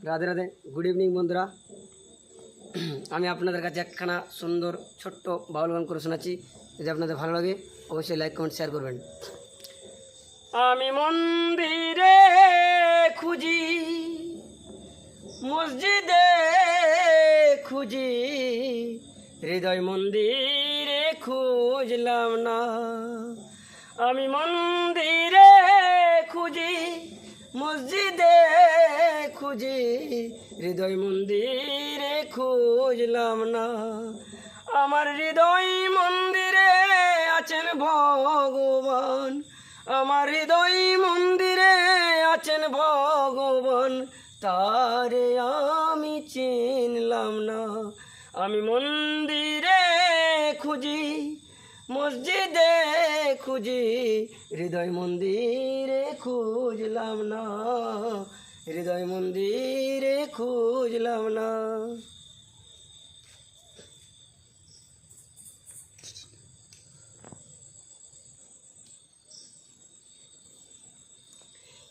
Radhe Radhe, good evening বন্ধুরা। আমি আপনাদের কাছে একখানা সুন্দর ছোট্ট বাউল গান করে শোনাচ্ছি। যদি আপনাদের ভালো লাগে অবশ্যই লাইক কমেন্ট শেয়ার করবেন। আমি মন্দিরে খুঁজি, মসজিদে খুঁজি, হৃদয় মন্দিরে খুঁজলাম না। আমি মন্দিরে খুঁজি, মসজিদে খুঁজি, হৃদয় মন্দিরে খুঁজলাম না। আমার হৃদয় মন্দিরে আছেন ভগবান, আমার হৃদয় মন্দিরে আছেন ভগবান, তারে আমি চিনলাম না। আমি মন্দিরে খুঁজি, মসজিদে খুঁজি, হৃদয় মন্দিরে খুঁজলাম না, হৃদয় মন্দিরে খুঁজলাম না।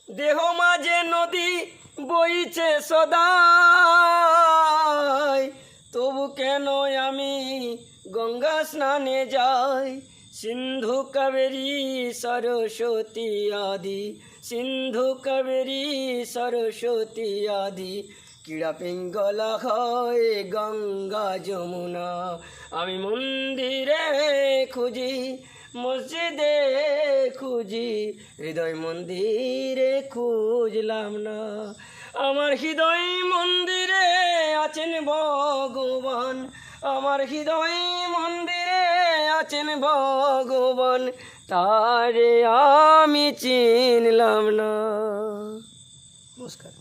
দেহ মাঝে নদী বইছে সদাই, তবু কেন আমি গঙ্গা স্নানে যাই। সিন্ধু কাবেরী সরস্বতী আদি, সিন্ধু কাবেরী সরস্বতী আদি, ক্রীড়া পিঙ্গলা হয় গঙ্গা যমুনা। আমি মন্দিরে খুঁজি, মসজিদে খুঁজি, হৃদয় মন্দিরে খুঁজলাম না। আমার হৃদয় মন্দিরে আছেন ভগবান, আমার হৃদয় মন্দিরে আছেন ভগবান, তারে আমি চিনলাম না। নমস্কার।